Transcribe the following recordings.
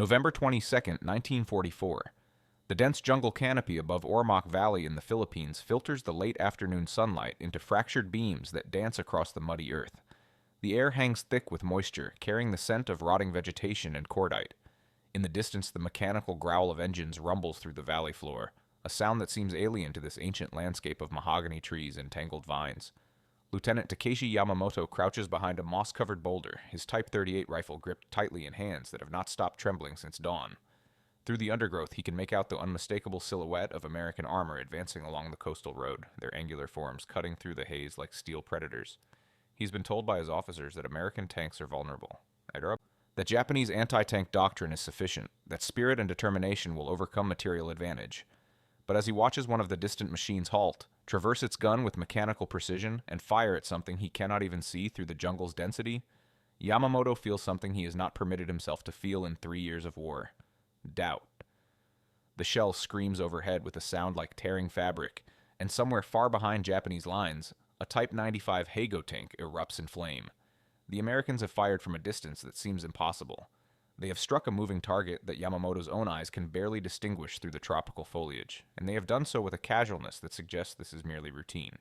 November 22, 1944. The dense jungle canopy above Ormach Valley in the Philippines filters the late afternoon sunlight into fractured beams that dance across the muddy earth. The air hangs thick with moisture, carrying the scent of rotting vegetation and cordite. In the distance, the mechanical growl of engines rumbles through the valley floor, a sound that seems alien to this ancient landscape of mahogany trees and tangled vines. Lieutenant Takeshi Yamamoto crouches behind a moss-covered boulder, his Type 38 rifle gripped tightly in hands that have not stopped trembling since dawn. Through the undergrowth, he can make out the unmistakable silhouette of American armor advancing along the coastal road, their angular forms cutting through the haze like steel predators. He's been told by his officers that American tanks are vulnerable. That Japanese anti-tank doctrine is sufficient, that spirit and determination will overcome material advantage. But as he watches one of the distant machines halt, traverse its gun with mechanical precision, and fire at something he cannot even see through the jungle's density, Yamamoto feels something he has not permitted himself to feel in 3 years of war. Doubt. The shell screams overhead with a sound like tearing fabric, and somewhere far behind Japanese lines, a Type 95 Heigo tank erupts in flame. The Americans have fired from a distance that seems impossible. They have struck a moving target that Yamamoto's own eyes can barely distinguish through the tropical foliage, and they have done so with a casualness that suggests this is merely routine.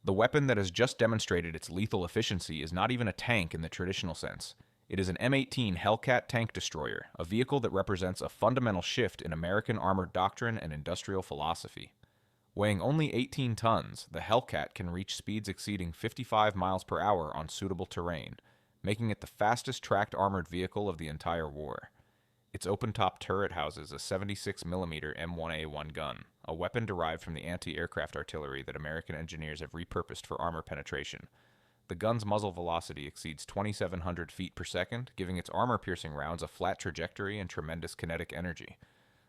The weapon that has just demonstrated its lethal efficiency is not even a tank in the traditional sense. It is an M18 Hellcat tank destroyer, a vehicle that represents a fundamental shift in American armored doctrine and industrial philosophy. Weighing only 18 tons, the Hellcat can reach speeds exceeding 55 miles per hour on suitable terrain, making it the fastest tracked armored vehicle of the entire war. Its open-top turret houses a 76mm M1A1 gun, a weapon derived from the anti-aircraft artillery that American engineers have repurposed for armor penetration. The gun's muzzle velocity exceeds 2,700 feet per second, giving its armor-piercing rounds a flat trajectory and tremendous kinetic energy.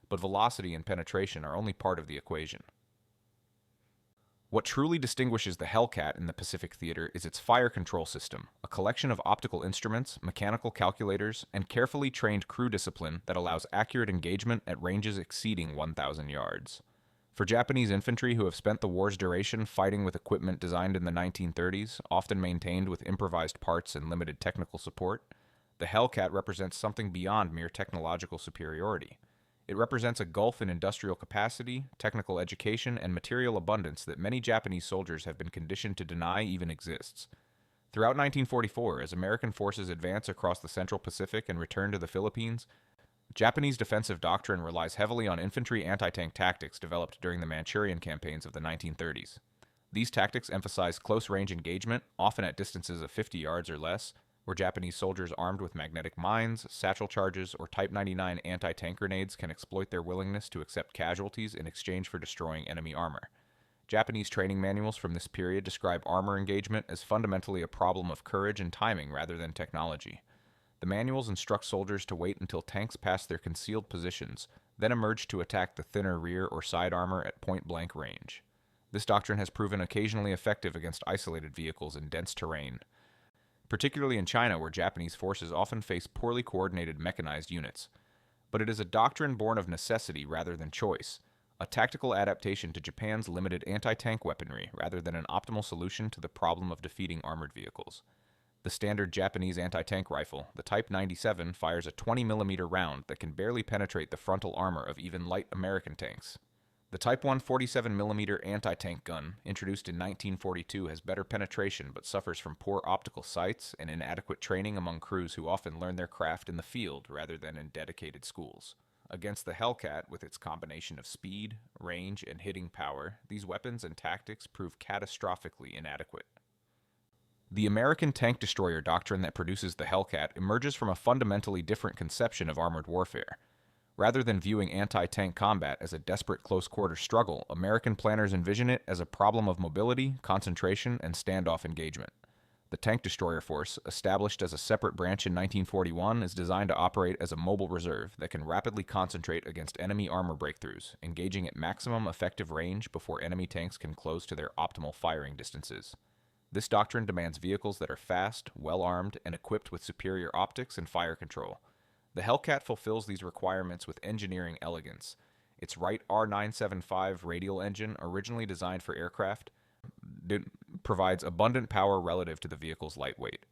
But velocity and penetration are only part of the equation. What truly distinguishes the Hellcat in the Pacific Theater is its fire control system, a collection of optical instruments, mechanical calculators, and carefully trained crew discipline that allows accurate engagement at ranges exceeding 1,000 yards. For Japanese infantry who have spent the war's duration fighting with equipment designed in the 1930s, often maintained with improvised parts and limited technical support, the Hellcat represents something beyond mere technological superiority. It represents a gulf in industrial capacity, technical education, and material abundance that many Japanese soldiers have been conditioned to deny even exists. Throughout 1944, as American forces advance across the Central Pacific and return to the Philippines, Japanese defensive doctrine relies heavily on infantry anti-tank tactics developed during the Manchurian campaigns of the 1930s. These tactics emphasize close-range engagement, often at distances of 50 yards or less, where Japanese soldiers armed with magnetic mines, satchel charges, or Type 99 anti-tank grenades can exploit their willingness to accept casualties in exchange for destroying enemy armor. Japanese training manuals from this period describe armor engagement as fundamentally a problem of courage and timing rather than technology. The manuals instruct soldiers to wait until tanks pass their concealed positions, then emerge to attack the thinner rear or side armor at point-blank range. This doctrine has proven occasionally effective against isolated vehicles in dense terrain, particularly in China where Japanese forces often face poorly coordinated mechanized units. But it is a doctrine born of necessity rather than choice, a tactical adaptation to Japan's limited anti-tank weaponry rather than an optimal solution to the problem of defeating armored vehicles. The standard Japanese anti-tank rifle, the Type 97, fires a 20mm round that can barely penetrate the frontal armor of even light American tanks. The Type 1 47mm anti-tank gun, introduced in 1942, has better penetration but suffers from poor optical sights and inadequate training among crews who often learn their craft in the field rather than in dedicated schools. Against the Hellcat, with its combination of speed, range, and hitting power, these weapons and tactics prove catastrophically inadequate. The American tank destroyer doctrine that produces the Hellcat emerges from a fundamentally different conception of armored warfare. Rather than viewing anti-tank combat as a desperate close-quarter struggle, American planners envision it as a problem of mobility, concentration, and standoff engagement. The tank destroyer force, established as a separate branch in 1941, is designed to operate as a mobile reserve that can rapidly concentrate against enemy armor breakthroughs, engaging at maximum effective range before enemy tanks can close to their optimal firing distances. This doctrine demands vehicles that are fast, well-armed, and equipped with superior optics and fire control. The Hellcat fulfills these requirements with engineering elegance. Its Wright R-975 radial engine, originally designed for aircraft, provides abundant power relative to the vehicle's lightweight.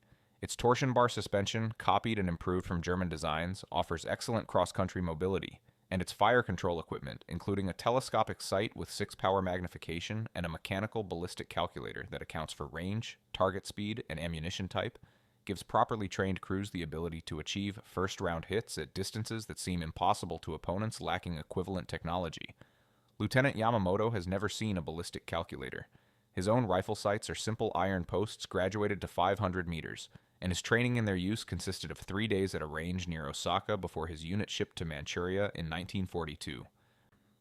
Its torsion bar suspension, copied and improved from German designs, offers excellent cross-country mobility, and its fire control equipment, including a telescopic sight with 6-power magnification and a mechanical ballistic calculator that accounts for range, target speed, and ammunition type, gives properly trained crews the ability to achieve first-round hits at distances that seem impossible to opponents lacking equivalent technology. Lieutenant Yamamoto has never seen a ballistic calculator. His own rifle sights are simple iron posts graduated to 500 meters, and his training in their use consisted of 3 days at a range near Osaka before his unit shipped to Manchuria in 1942.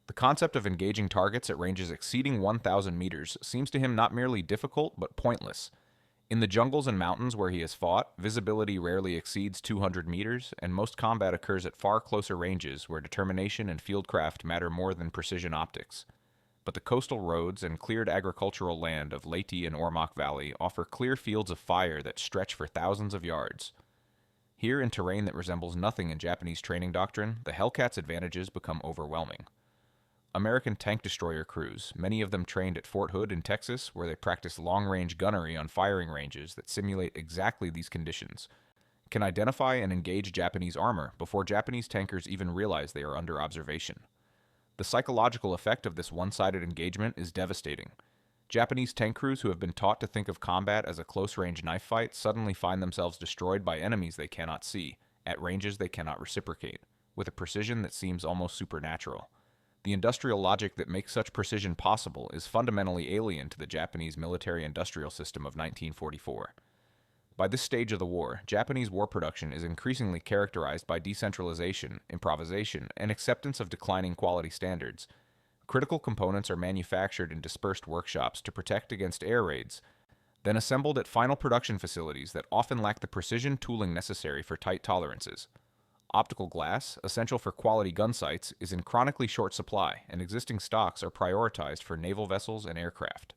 The concept of engaging targets at ranges exceeding 1,000 meters seems to him not merely difficult, but pointless. In the jungles and mountains where he has fought, visibility rarely exceeds 200 meters, and most combat occurs at far closer ranges where determination and fieldcraft matter more than precision optics. But the coastal roads and cleared agricultural land of Leyte and Ormach Valley offer clear fields of fire that stretch for thousands of yards. Here, in terrain that resembles nothing in Japanese training doctrine, the Hellcat's advantages become overwhelming. American tank destroyer crews, many of them trained at Fort Hood in Texas, where they practice long-range gunnery on firing ranges that simulate exactly these conditions, can identify and engage Japanese armor before Japanese tankers even realize they are under observation. The psychological effect of this one-sided engagement is devastating. Japanese tank crews who have been taught to think of combat as a close-range knife fight suddenly find themselves destroyed by enemies they cannot see, at ranges they cannot reciprocate, with a precision that seems almost supernatural. The industrial logic that makes such precision possible is fundamentally alien to the Japanese military-industrial system of 1944. By this stage of the war, Japanese war production is increasingly characterized by decentralization, improvisation, and acceptance of declining quality standards. Critical components are manufactured in dispersed workshops to protect against air raids, then assembled at final production facilities that often lack the precision tooling necessary for tight tolerances. Optical glass, essential for quality gun sights, is in chronically short supply, and existing stocks are prioritized for naval vessels and aircraft.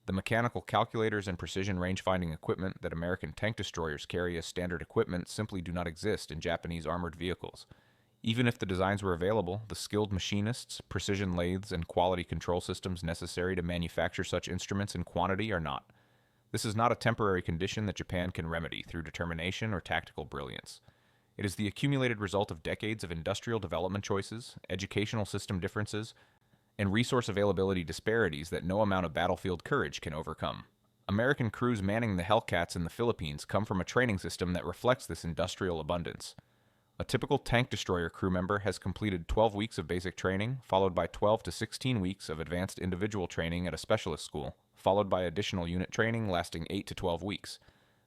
The mechanical calculators and precision range-finding equipment that American tank destroyers carry as standard equipment simply do not exist in Japanese armored vehicles. Even if the designs were available, the skilled machinists, precision lathes, and quality control systems necessary to manufacture such instruments in quantity are not. This is not a temporary condition that Japan can remedy through determination or tactical brilliance. It is the accumulated result of decades of industrial development choices, educational system differences, and resource availability disparities that no amount of battlefield courage can overcome. American crews manning the Hellcats in the Philippines come from a training system that reflects this industrial abundance. A typical tank destroyer crew member has completed 12 weeks of basic training, followed by 12 to 16 weeks of advanced individual training at a specialist school, followed by additional unit training lasting 8 to 12 weeks.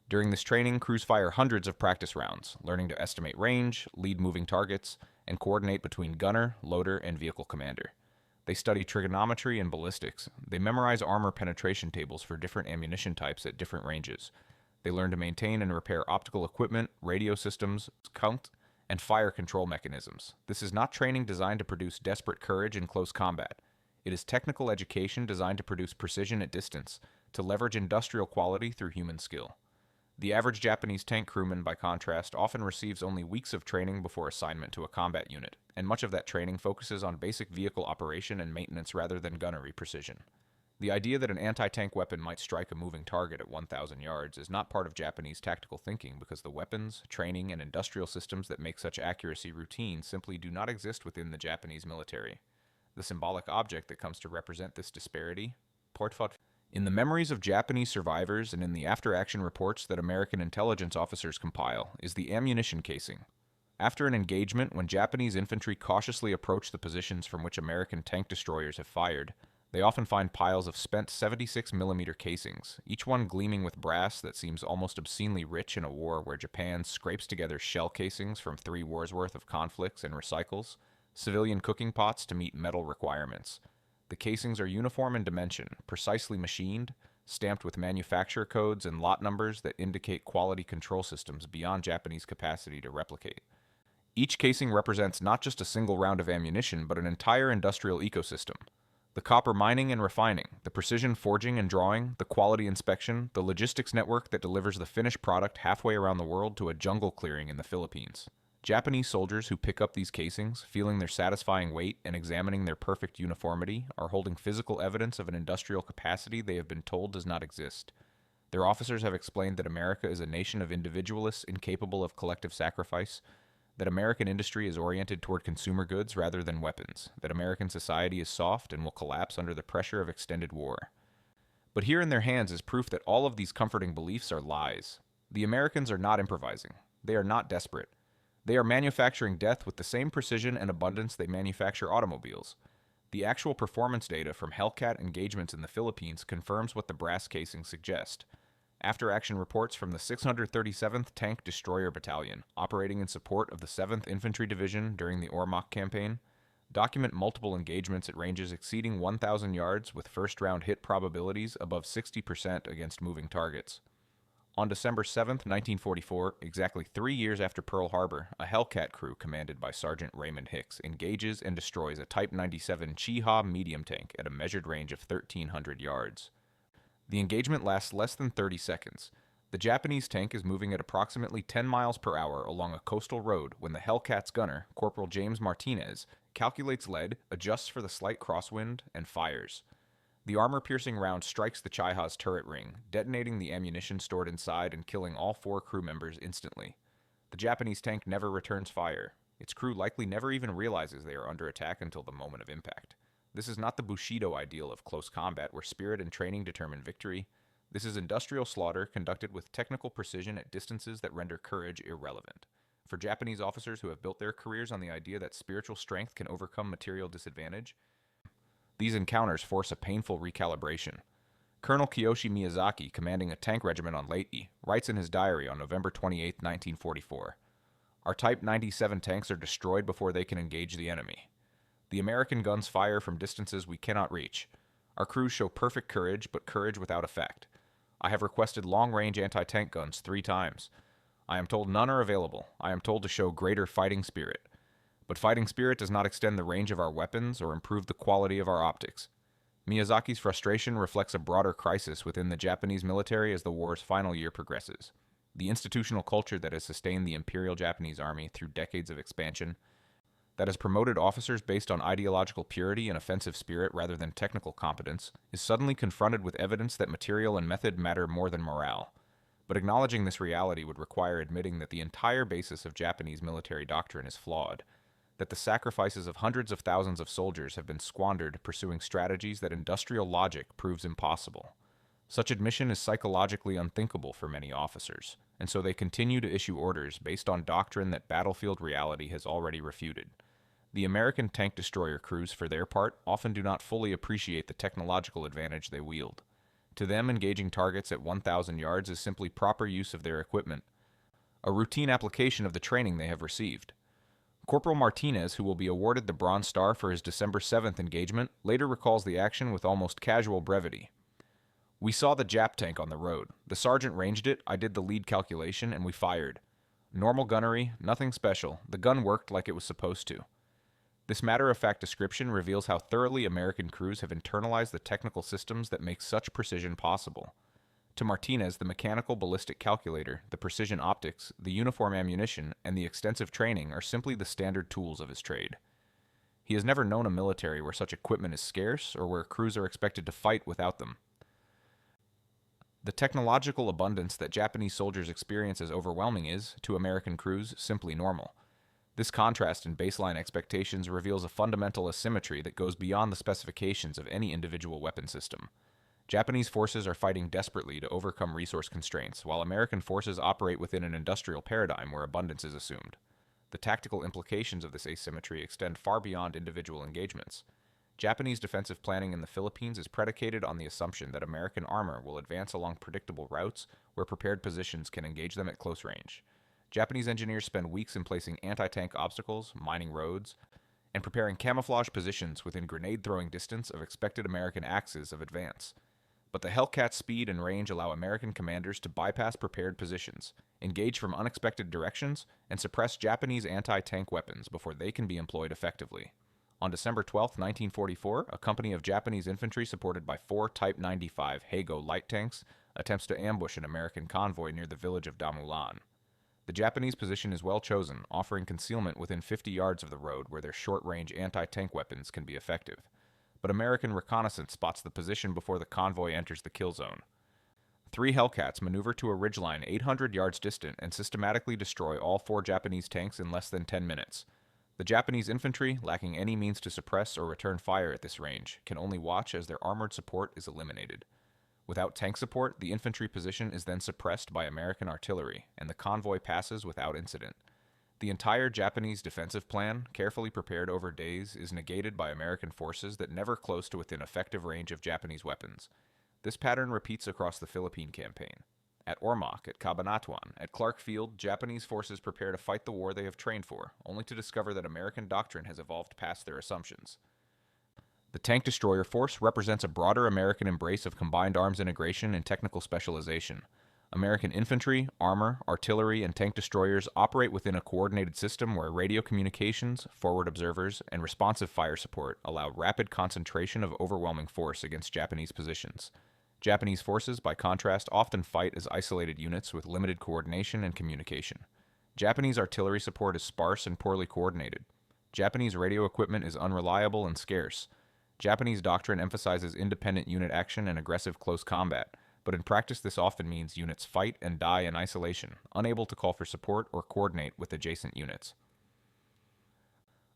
During this training, crews fire hundreds of practice rounds, learning to estimate range, lead moving targets, and coordinate between gunner, loader, and vehicle commander. They study trigonometry and ballistics. They memorize armor penetration tables for different ammunition types at different ranges. They learn to maintain and repair optical equipment, radio systems, count, and fire control mechanisms. This is not training designed to produce desperate courage in close combat. It is technical education designed to produce precision at distance, to leverage industrial quality through human skill. The average Japanese tank crewman, by contrast, often receives only weeks of training before assignment to a combat unit, and much of that training focuses on basic vehicle operation and maintenance rather than gunnery precision. The idea that an anti-tank weapon might strike a moving target at 1,000 yards is not part of Japanese tactical thinking because the weapons, training, and industrial systems that make such accuracy routine simply do not exist within the Japanese military. The symbolic object that comes to represent this disparity, portfolio. In the memories of Japanese survivors and in the after-action reports that American intelligence officers compile, is the ammunition casing. After an engagement, when Japanese infantry cautiously approach the positions from which American tank destroyers have fired, they often find piles of spent 76mm casings, each one gleaming with brass that seems almost obscenely rich in a war where Japan scrapes together shell casings from 3 wars' worth of conflicts and recycles civilian cooking pots to meet metal requirements. The casings are uniform in dimension, precisely machined, stamped with manufacturer codes and lot numbers that indicate quality control systems beyond Japanese capacity to replicate. Each casing represents not just a single round of ammunition, but an entire industrial ecosystem. The copper mining and refining, the precision forging and drawing, the quality inspection, the logistics network that delivers the finished product halfway around the world to a jungle clearing in the Philippines. Japanese soldiers who pick up these casings, feeling their satisfying weight and examining their perfect uniformity, are holding physical evidence of an industrial capacity they have been told does not exist. Their officers have explained that America is a nation of individualists incapable of collective sacrifice, that American industry is oriented toward consumer goods rather than weapons, that American society is soft and will collapse under the pressure of extended war. But here in their hands is proof that all of these comforting beliefs are lies. The Americans are not improvising. They are not desperate. They are manufacturing death with the same precision and abundance they manufacture automobiles. The actual performance data from Hellcat engagements in the Philippines confirms what the brass casings suggest. After-action reports from the 637th Tank Destroyer Battalion, operating in support of the 7th Infantry Division during the Ormach campaign, document multiple engagements at ranges exceeding 1,000 yards with first-round hit probabilities above 60% against moving targets. On December 7, 1944, exactly 3 years after Pearl Harbor, a Hellcat crew commanded by Sergeant Raymond Hicks engages and destroys a Type 97 Chiha medium tank at a measured range of 1,300 yards. The engagement lasts less than 30 seconds. The Japanese tank is moving at approximately 10 miles per hour along a coastal road when the Hellcat's gunner, Corporal James Martinez, calculates lead, adjusts for the slight crosswind, and fires. The armor-piercing round strikes the Chiha's turret ring, detonating the ammunition stored inside and killing all 4 crew members instantly. The Japanese tank never returns fire. Its crew likely never even realizes they are under attack until the moment of impact. This is not the Bushido ideal of close combat where spirit and training determine victory. This is industrial slaughter conducted with technical precision at distances that render courage irrelevant. For Japanese officers who have built their careers on the idea that spiritual strength can overcome material disadvantage, these encounters force a painful recalibration. Colonel Kiyoshi Miyazaki, commanding a tank regiment on Leyte, writes in his diary on November 28, 1944, "Our Type 97 tanks are destroyed before they can engage the enemy. The American guns fire from distances we cannot reach. Our crews show perfect courage, but courage without effect. I have requested long-range anti-tank guns 3 times. I am told none are available. I am told to show greater fighting spirit. But fighting spirit does not extend the range of our weapons or improve the quality of our optics." Miyazaki's frustration reflects a broader crisis within the Japanese military as the war's final year progresses. The institutional culture that has sustained the Imperial Japanese Army through decades of expansion, that has promoted officers based on ideological purity and offensive spirit rather than technical competence, is suddenly confronted with evidence that material and method matter more than morale. But acknowledging this reality would require admitting that the entire basis of Japanese military doctrine is flawed, that the sacrifices of hundreds of thousands of soldiers have been squandered pursuing strategies that industrial logic proves impossible. Such admission is psychologically unthinkable for many officers, and so they continue to issue orders based on doctrine that battlefield reality has already refuted. The American tank destroyer crews, for their part, often do not fully appreciate the technological advantage they wield. To them, engaging targets at 1,000 yards is simply proper use of their equipment, a routine application of the training they have received. Corporal Martinez, who will be awarded the Bronze Star for his December 7th engagement, later recalls the action with almost casual brevity. "We saw the Jap tank on the road. The sergeant ranged it, I did the lead calculation, and we fired. Normal gunnery, nothing special. The gun worked like it was supposed to." This matter-of-fact description reveals how thoroughly American crews have internalized the technical systems that make such precision possible. To Martinez, the mechanical ballistic calculator, the precision optics, the uniform ammunition, and the extensive training are simply the standard tools of his trade. He has never known a military where such equipment is scarce or where crews are expected to fight without them. The technological abundance that Japanese soldiers experience as overwhelming is, to American crews, simply normal. This contrast in baseline expectations reveals a fundamental asymmetry that goes beyond the specifications of any individual weapon system. Japanese forces are fighting desperately to overcome resource constraints, while American forces operate within an industrial paradigm where abundance is assumed. The tactical implications of this asymmetry extend far beyond individual engagements. Japanese defensive planning in the Philippines is predicated on the assumption that American armor will advance along predictable routes where prepared positions can engage them at close range. Japanese engineers spend weeks in placing anti-tank obstacles, mining roads, and preparing camouflage positions within grenade-throwing distance of expected American axes of advance. But the Hellcat's speed and range allow American commanders to bypass prepared positions, engage from unexpected directions, and suppress Japanese anti-tank weapons before they can be employed effectively. On December 12, 1944, a company of Japanese infantry supported by 4 Type 95 Heigo light tanks attempts to ambush an American convoy near the village of Damulan. The Japanese position is well chosen, offering concealment within 50 yards of the road where their short-range anti-tank weapons can be effective. But American reconnaissance spots the position before the convoy enters the kill zone. Three Hellcats maneuver to a ridgeline 800 yards distant and systematically destroy all four Japanese tanks in less than 10 minutes. The Japanese infantry, lacking any means to suppress or return fire at this range, can only watch as their armored support is eliminated. Without tank support, the infantry position is then suppressed by American artillery, and the convoy passes without incident. The entire Japanese defensive plan, carefully prepared over days, is negated by American forces that never close to within effective range of Japanese weapons. This pattern repeats across the Philippine campaign. At Ormach, at Cabanatuan, at Clark Field, Japanese forces prepare to fight the war they have trained for, only to discover that American doctrine has evolved past their assumptions. The tank destroyer force represents a broader American embrace of combined arms integration and technical specialization. American infantry, armor, artillery, and tank destroyers operate within a coordinated system where radio communications, forward observers, and responsive fire support allow rapid concentration of overwhelming force against Japanese positions. Japanese forces, by contrast, often fight as isolated units with limited coordination and communication. Japanese artillery support is sparse and poorly coordinated. Japanese radio equipment is unreliable and scarce. Japanese doctrine emphasizes independent unit action and aggressive close combat, but in practice this often means units fight and die in isolation, unable to call for support or coordinate with adjacent units.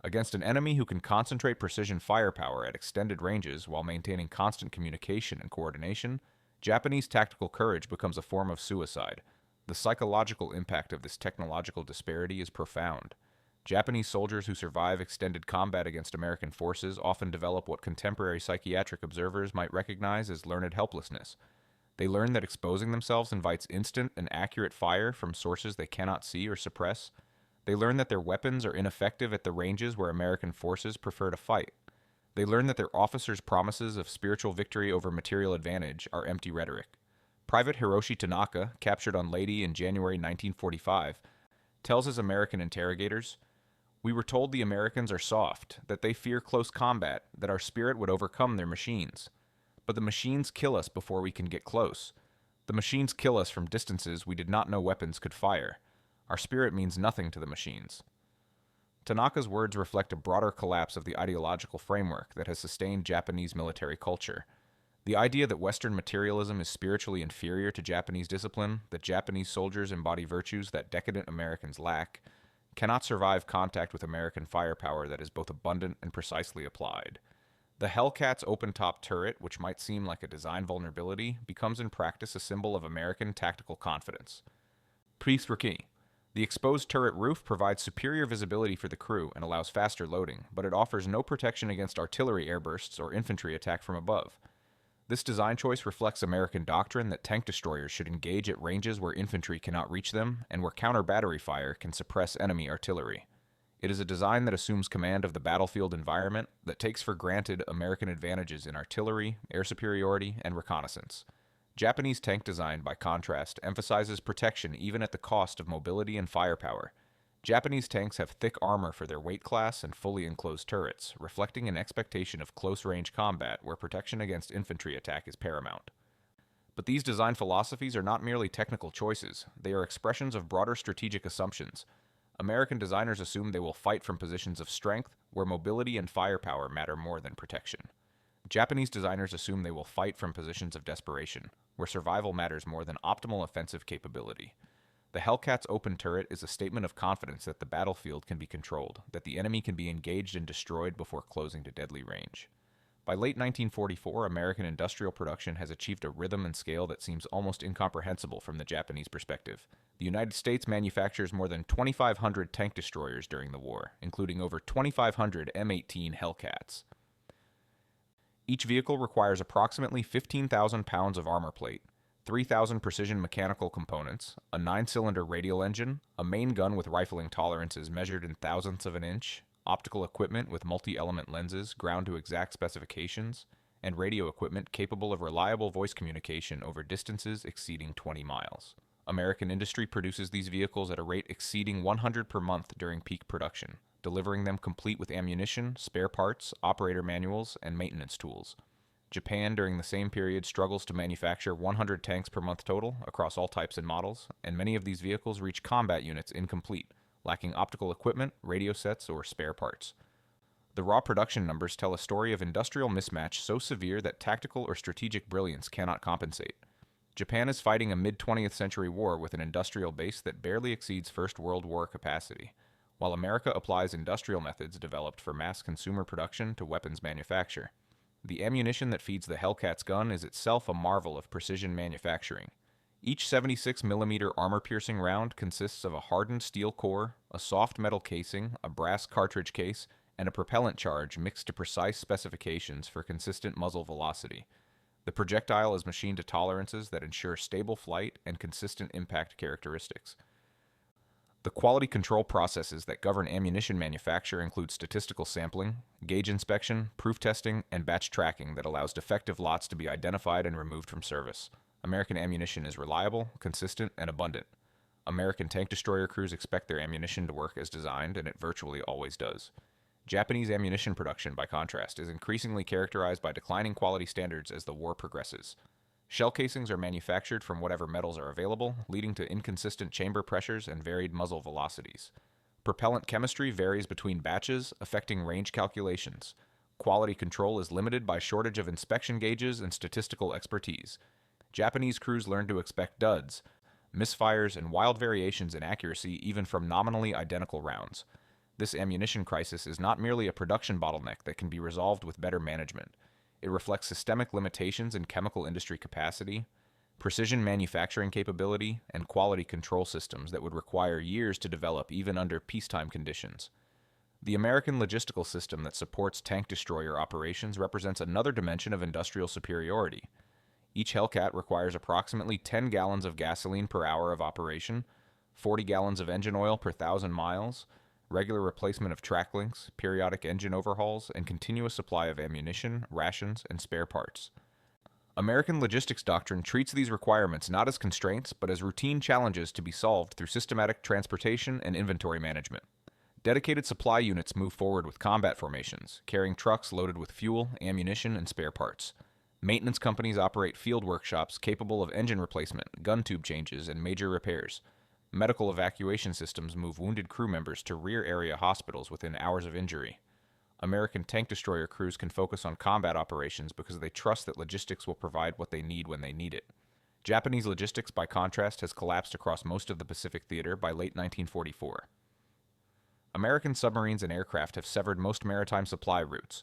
Against an enemy who can concentrate precision firepower at extended ranges while maintaining constant communication and coordination, Japanese tactical courage becomes a form of suicide. The psychological impact of this technological disparity is profound. Japanese soldiers who survive extended combat against American forces often develop what contemporary psychiatric observers might recognize as learned helplessness. They learn that exposing themselves invites instant and accurate fire from sources they cannot see or suppress. They learn that their weapons are ineffective at the ranges where American forces prefer to fight. They learn that their officers' promises of spiritual victory over material advantage are empty rhetoric. Private Hiroshi Tanaka, captured on Leyte in January 1945, tells his American interrogators, "We were told the Americans are soft, that they fear close combat, that our spirit would overcome their machines. But the machines kill us before we can get close. The machines kill us from distances we did not know weapons could fire. Our spirit means nothing to the machines." Tanaka's words reflect a broader collapse of the ideological framework that has sustained Japanese military culture. The idea that Western materialism is spiritually inferior to Japanese discipline, that Japanese soldiers embody virtues that decadent Americans lack, cannot survive contact with American firepower that is both abundant and precisely applied. The Hellcat's open-top turret, which might seem like a design vulnerability, becomes in practice a symbol of American tactical confidence. Reciprocate. The exposed turret roof provides superior visibility for the crew and allows faster loading, but it offers no protection against artillery airbursts or infantry attack from above. This design choice reflects American doctrine that tank destroyers should engage at ranges where infantry cannot reach them and where counter-battery fire can suppress enemy artillery. It is a design that assumes command of the battlefield environment, that takes for granted American advantages in artillery, air superiority, and reconnaissance. Japanese tank design, by contrast, emphasizes protection even at the cost of mobility and firepower. Japanese tanks have thick armor for their weight class and fully enclosed turrets, reflecting an expectation of close-range combat where protection against infantry attack is paramount. But these design philosophies are not merely technical choices, they are expressions of broader strategic assumptions. American designers assume they will fight from positions of strength, where mobility and firepower matter more than protection. Japanese designers assume they will fight from positions of desperation, where survival matters more than optimal offensive capability. The Hellcat's open turret is a statement of confidence that the battlefield can be controlled, that the enemy can be engaged and destroyed before closing to deadly range. By late 1944, American industrial production has achieved a rhythm and scale that seems almost incomprehensible from the Japanese perspective. The United States manufactures more than 2,500 tank destroyers during the war, including over 2,500 M18 Hellcats. Each vehicle requires approximately 15,000 pounds of armor plate, 3,000 precision mechanical components, a 9-cylinder radial engine, a main gun with rifling tolerances measured in thousandths of an inch, optical equipment with multi-element lenses ground to exact specifications, and radio equipment capable of reliable voice communication over distances exceeding 20 miles. American industry produces these vehicles at a rate exceeding 100 per month during peak production, delivering them complete with ammunition, spare parts, operator manuals, and maintenance tools. Japan, during the same period, struggles to manufacture 100 tanks per month total across all types and models, and many of these vehicles reach combat units incomplete, lacking optical equipment, radio sets, or spare parts. The raw production numbers tell a story of industrial mismatch so severe that tactical or strategic brilliance cannot compensate. Japan is fighting a mid-20th century war with an industrial base that barely exceeds First World War capacity, while America applies industrial methods developed for mass consumer production to weapons manufacture. The ammunition that feeds the Hellcat's gun is itself a marvel of precision manufacturing. Each 76mm armor-piercing round consists of a hardened steel core, a soft metal casing, a brass cartridge case, and a propellant charge mixed to precise specifications for consistent muzzle velocity. The projectile is machined to tolerances that ensure stable flight and consistent impact characteristics. The quality control processes that govern ammunition manufacture include statistical sampling, gauge inspection, proof testing, and batch tracking that allows defective lots to be identified and removed from service. American ammunition is reliable, consistent, and abundant. American tank destroyer crews expect their ammunition to work as designed, and it virtually always does. Japanese ammunition production, by contrast, is increasingly characterized by declining quality standards as the war progresses. Shell casings are manufactured from whatever metals are available, leading to inconsistent chamber pressures and varied muzzle velocities. Propellant chemistry varies between batches, affecting range calculations. Quality control is limited by shortage of inspection gauges and statistical expertise. Japanese crews learn to expect duds, misfires, and wild variations in accuracy even from nominally identical rounds. This ammunition crisis is not merely a production bottleneck that can be resolved with better management. It reflects systemic limitations in chemical industry capacity, precision manufacturing capability, and quality control systems that would require years to develop even under peacetime conditions. The American logistical system that supports tank destroyer operations represents another dimension of industrial superiority. Each Hellcat requires approximately 10 gallons of gasoline per hour of operation, 40 gallons of engine oil per 1,000 miles, regular replacement of track links, periodic engine overhauls, and continuous supply of ammunition, rations, and spare parts. American logistics doctrine treats these requirements not as constraints, but as routine challenges to be solved through systematic transportation and inventory management. Dedicated supply units move forward with combat formations, carrying trucks loaded with fuel, ammunition, and spare parts. Maintenance companies operate field workshops capable of engine replacement, gun tube changes, and major repairs. Medical evacuation systems move wounded crew members to rear-area hospitals within hours of injury. American tank destroyer crews can focus on combat operations because they trust that logistics will provide what they need when they need it. Japanese logistics, by contrast, has collapsed across most of the Pacific theater by late 1944. American submarines and aircraft have severed most maritime supply routes.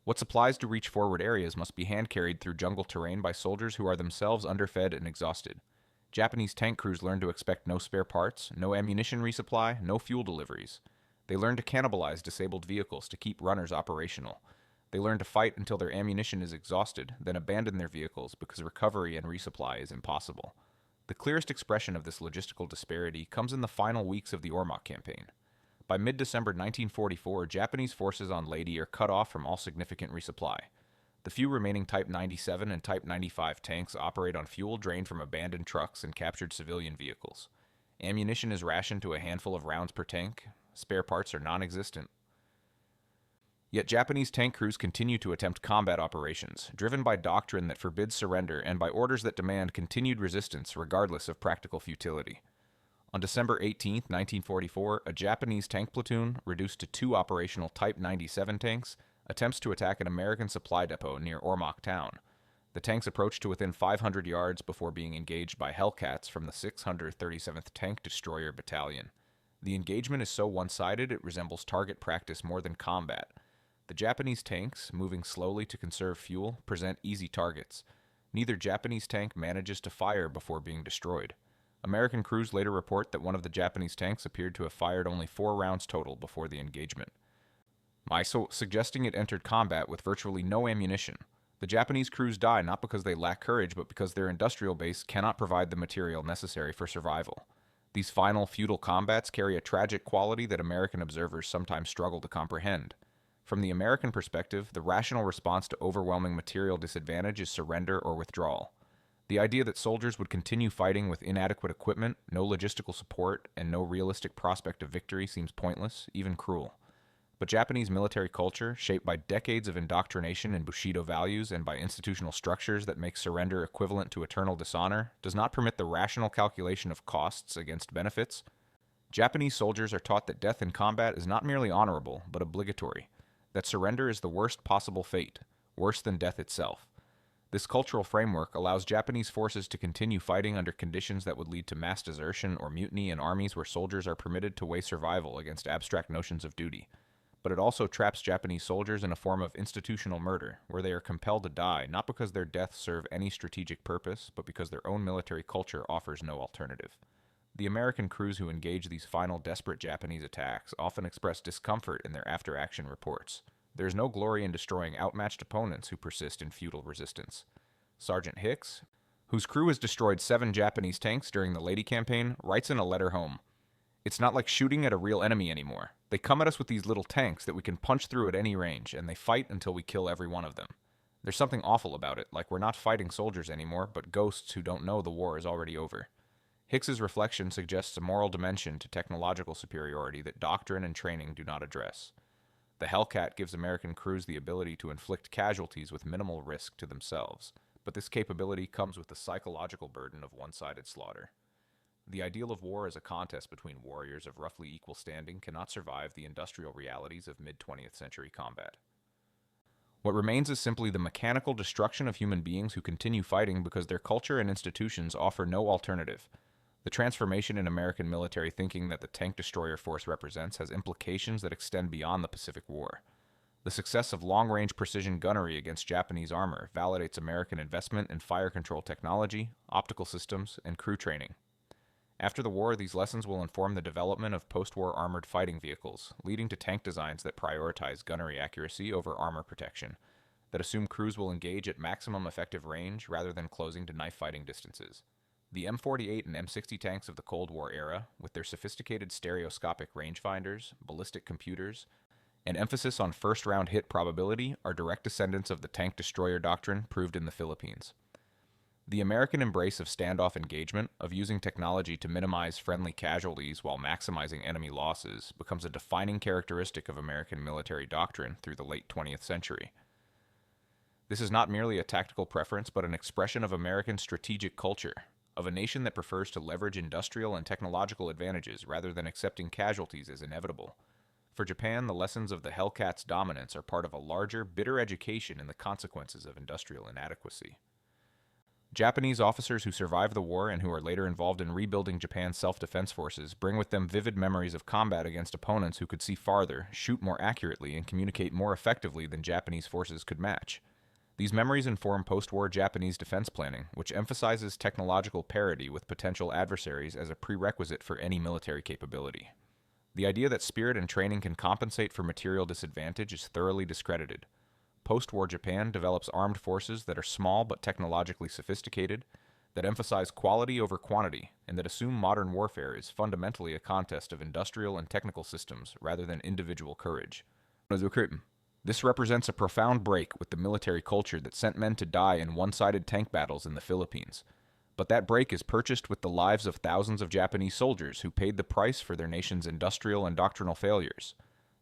What supplies to reach forward areas must be hand-carried through jungle terrain by soldiers who are themselves underfed and exhausted. Japanese tank crews learn to expect no spare parts, no ammunition resupply, no fuel deliveries. They learn to cannibalize disabled vehicles to keep runners operational. They learn to fight until their ammunition is exhausted, then abandon their vehicles because recovery and resupply is impossible. The clearest expression of this logistical disparity comes in the final weeks of the Ormach campaign. By mid-December 1944, Japanese forces on Leyte are cut off from all significant resupply. The few remaining Type 97 and Type 95 tanks operate on fuel drained from abandoned trucks and captured civilian vehicles. Ammunition is rationed to a handful of rounds per tank. Spare parts are non-existent. Yet Japanese tank crews continue to attempt combat operations, driven by doctrine that forbids surrender and by orders that demand continued resistance regardless of practical futility. On December 18, 1944, a Japanese tank platoon, reduced to 2 operational Type 97 tanks, attempts to attack an American supply depot near Ormach town. The tanks approach to within 500 yards before being engaged by Hellcats from the 637th Tank Destroyer Battalion. The engagement is so one-sided it resembles target practice more than combat. The Japanese tanks, moving slowly to conserve fuel, present easy targets. Neither Japanese tank manages to fire before being destroyed. American crews later report that one of the Japanese tanks appeared to have fired only 4 rounds total before the engagement, suggesting it entered combat with virtually no ammunition. The Japanese crews die not because they lack courage, but because their industrial base cannot provide the material necessary for survival. These final, futile combats carry a tragic quality that American observers sometimes struggle to comprehend. From the American perspective, the rational response to overwhelming material disadvantage is surrender or withdrawal. The idea that soldiers would continue fighting with inadequate equipment, no logistical support, and no realistic prospect of victory seems pointless, even cruel. But Japanese military culture, shaped by decades of indoctrination in Bushido values and by institutional structures that make surrender equivalent to eternal dishonor, does not permit the rational calculation of costs against benefits. Japanese soldiers are taught that death in combat is not merely honorable, but obligatory, that surrender is the worst possible fate, worse than death itself. This cultural framework allows Japanese forces to continue fighting under conditions that would lead to mass desertion or mutiny in armies where soldiers are permitted to weigh survival against abstract notions of duty. But it also traps Japanese soldiers in a form of institutional murder, where they are compelled to die not because their deaths serve any strategic purpose, but because their own military culture offers no alternative. The American crews who engage these final desperate Japanese attacks often express discomfort in their after-action reports. There is no glory in destroying outmatched opponents who persist in futile resistance. Sergeant Hicks, whose crew has destroyed 7 Japanese tanks during the Lady Campaign, writes in a letter home, "It's not like shooting at a real enemy anymore. They come at us with these little tanks that we can punch through at any range, and they fight until we kill every one of them. There's something awful about it, like we're not fighting soldiers anymore, but ghosts who don't know the war is already over." Hicks's reflection suggests a moral dimension to technological superiority that doctrine and training do not address. The Hellcat gives American crews the ability to inflict casualties with minimal risk to themselves, but this capability comes with the psychological burden of one-sided slaughter. The ideal of war as a contest between warriors of roughly equal standing cannot survive the industrial realities of mid-20th century combat. What remains is simply the mechanical destruction of human beings who continue fighting because their culture and institutions offer no alternative. The transformation in American military thinking that the tank destroyer force represents has implications that extend beyond the Pacific War. The success of long-range precision gunnery against Japanese armor validates American investment in fire control technology, optical systems, and crew training. After the war, these lessons will inform the development of post-war armored fighting vehicles, leading to tank designs that prioritize gunnery accuracy over armor protection, that assume crews will engage at maximum effective range rather than closing to knife-fighting distances. The M48 and M60 tanks of the Cold War era, with their sophisticated stereoscopic rangefinders, ballistic computers, and emphasis on first-round hit probability, are direct descendants of the tank destroyer doctrine proved in the Philippines. The American embrace of standoff engagement, of using technology to minimize friendly casualties while maximizing enemy losses, becomes a defining characteristic of American military doctrine through the late 20th century. This is not merely a tactical preference, but an expression of American strategic culture, of a nation that prefers to leverage industrial and technological advantages rather than accepting casualties as inevitable. For Japan, the lessons of the Hellcat's dominance are part of a larger, bitter education in the consequences of industrial inadequacy. Japanese officers who survived the war and who are later involved in rebuilding Japan's self-defense forces bring with them vivid memories of combat against opponents who could see farther, shoot more accurately, and communicate more effectively than Japanese forces could match. These memories inform post-war Japanese defense planning, which emphasizes technological parity with potential adversaries as a prerequisite for any military capability. The idea that spirit and training can compensate for material disadvantage is thoroughly discredited. Post-war Japan develops armed forces that are small but technologically sophisticated, that emphasize quality over quantity, and that assume modern warfare is fundamentally a contest of industrial and technical systems rather than individual courage. This represents a profound break with the military culture that sent men to die in one-sided tank battles in the Philippines. But that break is purchased with the lives of thousands of Japanese soldiers who paid the price for their nation's industrial and doctrinal failures.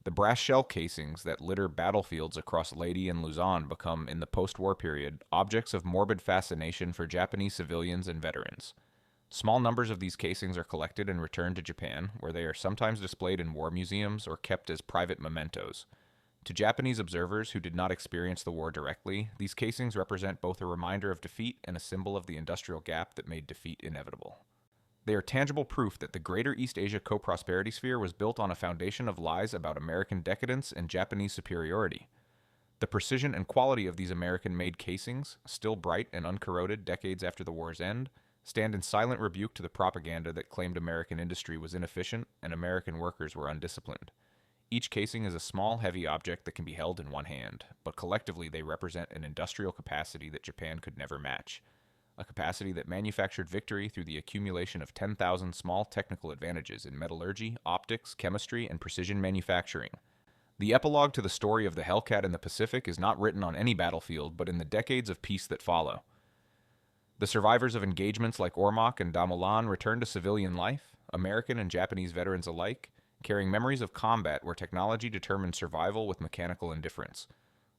The brass shell casings that litter battlefields across Leyte and Luzon become, in the post-war period, objects of morbid fascination for Japanese civilians and veterans. Small numbers of these casings are collected and returned to Japan, where they are sometimes displayed in war museums or kept as private mementos. To Japanese observers who did not experience the war directly, these casings represent both a reminder of defeat and a symbol of the industrial gap that made defeat inevitable. They are tangible proof that the greater East Asia co-prosperity sphere was built on a foundation of lies about American decadence and Japanese superiority. The precision and quality of these American-made casings, still bright and uncorroded decades after the war's end, stand in silent rebuke to the propaganda that claimed American industry was inefficient and American workers were undisciplined. Each casing is a small, heavy object that can be held in one hand, but collectively they represent an industrial capacity that Japan could never match. A capacity that manufactured victory through the accumulation of 10,000 small technical advantages in metallurgy, optics, chemistry, and precision manufacturing. The epilogue to the story of the Hellcat in the Pacific is not written on any battlefield, but in the decades of peace that follow. The survivors of engagements like Ormach and Damolan return to civilian life, American and Japanese veterans alike, carrying memories of combat where technology determined survival with mechanical indifference.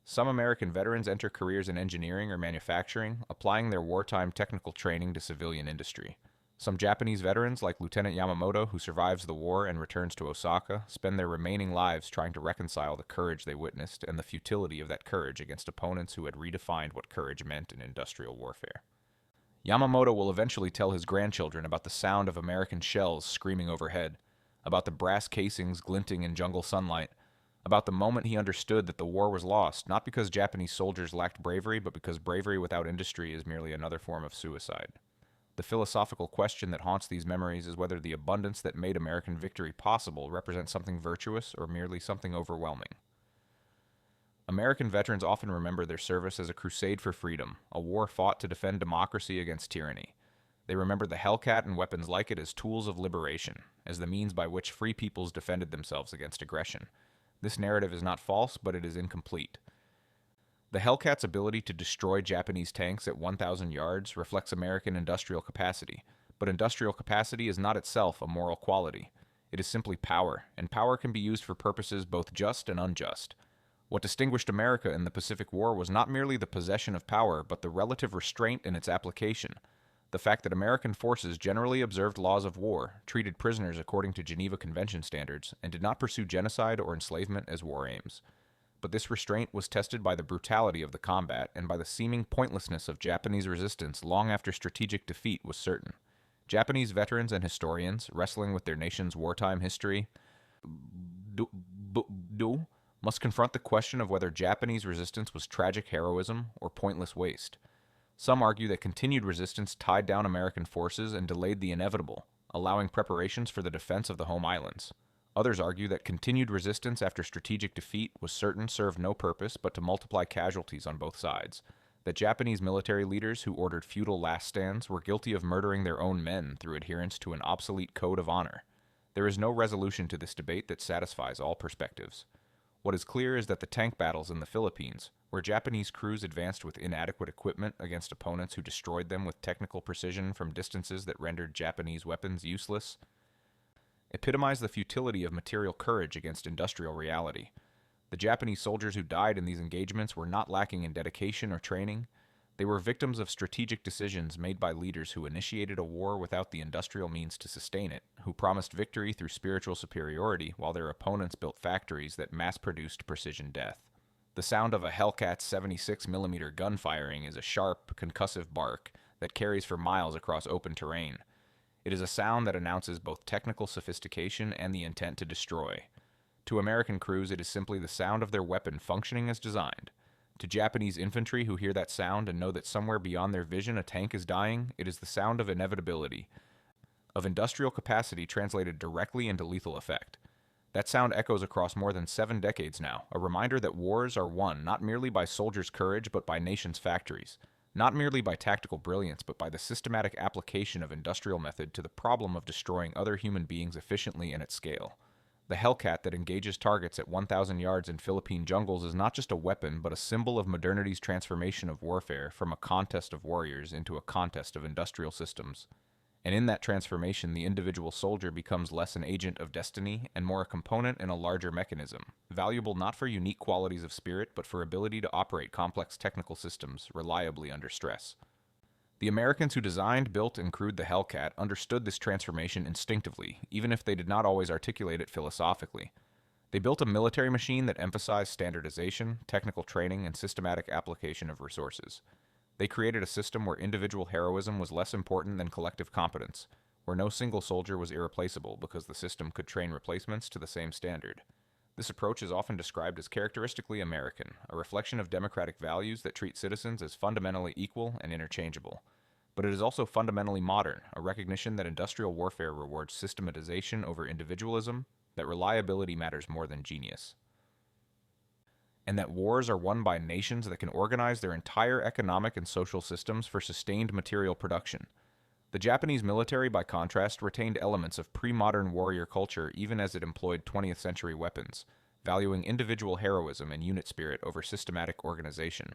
Some American veterans enter careers in engineering or manufacturing, applying their wartime technical training to civilian industry. Some Japanese veterans, like Lieutenant Yamamoto, who survives the war and returns to Osaka, spend their remaining lives trying to reconcile the courage they witnessed and the futility of that courage against opponents who had redefined what courage meant in industrial warfare. Yamamoto will eventually tell his grandchildren about the sound of American shells screaming overhead, about the brass casings glinting in jungle sunlight, about the moment he understood that the war was lost, not because Japanese soldiers lacked bravery, but because bravery without industry is merely another form of suicide. The philosophical question that haunts these memories is whether the abundance that made American victory possible represents something virtuous or merely something overwhelming. American veterans often remember their service as a crusade for freedom, a war fought to defend democracy against tyranny. They remember the Hellcat and weapons like it as tools of liberation, as the means by which free peoples defended themselves against aggression. This narrative is not false, but it is incomplete. The Hellcat's ability to destroy Japanese tanks at 1,000 yards reflects American industrial capacity, but industrial capacity is not itself a moral quality. It is simply power, and power can be used for purposes both just and unjust. What distinguished America in the Pacific War was not merely the possession of power, but the relative restraint in its application. The fact that American forces generally observed laws of war, treated prisoners according to Geneva Convention standards, and did not pursue genocide or enslavement as war aims. But this restraint was tested by the brutality of the combat and by the seeming pointlessness of Japanese resistance long after strategic defeat was certain. Japanese veterans and historians, wrestling with their nation's wartime history, must confront the question of whether Japanese resistance was tragic heroism or pointless waste. Some argue that continued resistance tied down American forces and delayed the inevitable, allowing preparations for the defense of the home islands. Others argue that continued resistance after strategic defeat was certain served no purpose but to multiply casualties on both sides, that Japanese military leaders who ordered futile last stands were guilty of murdering their own men through adherence to an obsolete code of honor. There is no resolution to this debate that satisfies all perspectives. What is clear is that the tank battles in the Philippines, where Japanese crews advanced with inadequate equipment against opponents who destroyed them with technical precision from distances that rendered Japanese weapons useless, epitomize the futility of material courage against industrial reality. The Japanese soldiers who died in these engagements were not lacking in dedication or training. They were victims of strategic decisions made by leaders who initiated a war without the industrial means to sustain it, who promised victory through spiritual superiority while their opponents built factories that mass-produced precision death. The sound of a Hellcat's 76mm gun firing is a sharp, concussive bark that carries for miles across open terrain. It is a sound that announces both technical sophistication and the intent to destroy. To American crews, it is simply the sound of their weapon functioning as designed. To Japanese infantry who hear that sound and know that somewhere beyond their vision a tank is dying, it is the sound of inevitability, of industrial capacity translated directly into lethal effect. That sound echoes across more than 7 decades now, a reminder that wars are won not merely by soldiers' courage but by nations' factories. Not merely by tactical brilliance, but by the systematic application of industrial method to the problem of destroying other human beings efficiently and at scale. The Hellcat that engages targets at 1,000 yards in Philippine jungles is not just a weapon, but a symbol of modernity's transformation of warfare from a contest of warriors into a contest of industrial systems. And in that transformation, the individual soldier becomes less an agent of destiny and more a component in a larger mechanism, valuable not for unique qualities of spirit, but for ability to operate complex technical systems reliably under stress. The Americans who designed, built, and crewed the Hellcat understood this transformation instinctively, even if they did not always articulate it philosophically. They built a military machine that emphasized standardization, technical training, and systematic application of resources. They created a system where individual heroism was less important than collective competence, where no single soldier was irreplaceable because the system could train replacements to the same standard. This approach is often described as characteristically American, a reflection of democratic values that treat citizens as fundamentally equal and interchangeable. But it is also fundamentally modern, a recognition that industrial warfare rewards systematization over individualism, that reliability matters more than genius, and that wars are won by nations that can organize their entire economic and social systems for sustained material production. The Japanese military, by contrast, retained elements of pre-modern warrior culture even as it employed 20th century weapons, valuing individual heroism and unit spirit over systematic organization,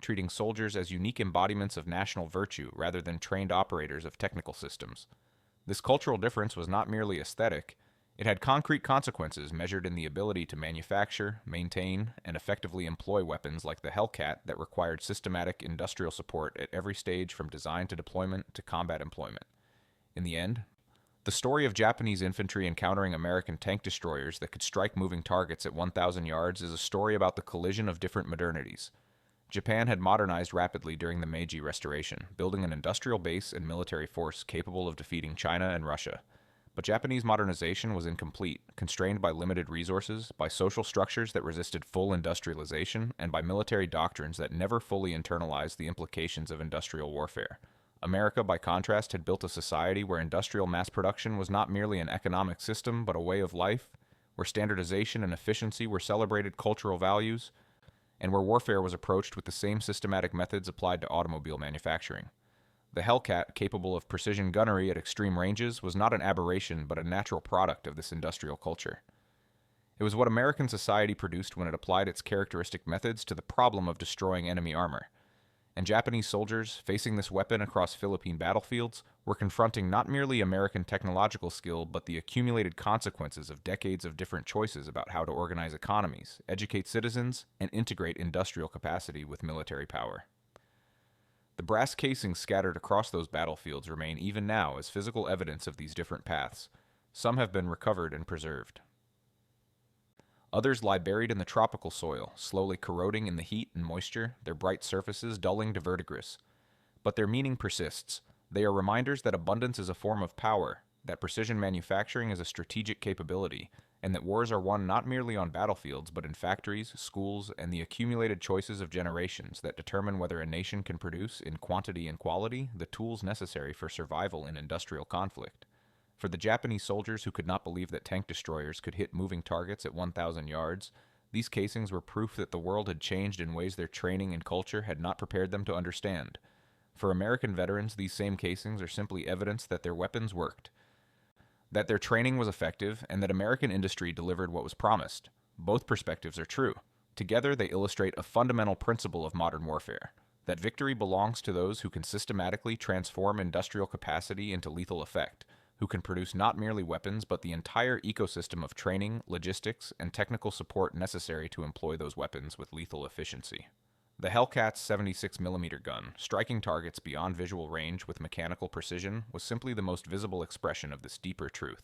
treating soldiers as unique embodiments of national virtue rather than trained operators of technical systems. This cultural difference was not merely aesthetic. It had concrete consequences measured in the ability to manufacture, maintain, and effectively employ weapons like the Hellcat that required systematic industrial support at every stage from design to deployment to combat employment. In the end, the story of Japanese infantry encountering American tank destroyers that could strike moving targets at 1,000 yards is a story about the collision of different modernities. Japan had modernized rapidly during the Meiji Restoration, building an industrial base and military force capable of defeating China and Russia. But Japanese modernization was incomplete, constrained by limited resources, by social structures that resisted full industrialization, and by military doctrines that never fully internalized the implications of industrial warfare. America, by contrast, had built a society where industrial mass production was not merely an economic system but a way of life, where standardization and efficiency were celebrated cultural values, and where warfare was approached with the same systematic methods applied to automobile manufacturing. The Hellcat, capable of precision gunnery at extreme ranges, was not an aberration but a natural product of this industrial culture. It was what American society produced when it applied its characteristic methods to the problem of destroying enemy armor. And Japanese soldiers, facing this weapon across Philippine battlefields, were confronting not merely American technological skill, but the accumulated consequences of decades of different choices about how to organize economies, educate citizens, and integrate industrial capacity with military power. The brass casings scattered across those battlefields remain even now as physical evidence of these different paths. Some have been recovered and preserved. Others lie buried in the tropical soil, slowly corroding in the heat and moisture, their bright surfaces dulling to verdigris. But their meaning persists. They are reminders that abundance is a form of power, that precision manufacturing is a strategic capability, and that wars are won not merely on battlefields but in factories, schools, and the accumulated choices of generations that determine whether a nation can produce, in quantity and quality, the tools necessary for survival in industrial conflict. For the Japanese soldiers who could not believe that tank destroyers could hit moving targets at 1,000 yards, these casings were proof that the world had changed in ways their training and culture had not prepared them to understand. For American veterans, these same casings are simply evidence that their weapons worked, that their training was effective, and that American industry delivered what was promised. Both perspectives are true. Together, they illustrate a fundamental principle of modern warfare, that victory belongs to those who can systematically transform industrial capacity into lethal effect, who can produce not merely weapons but the entire ecosystem of training, logistics, and technical support necessary to employ those weapons with lethal efficiency. The Hellcat's 76mm gun, striking targets beyond visual range with mechanical precision, was simply the most visible expression of this deeper truth.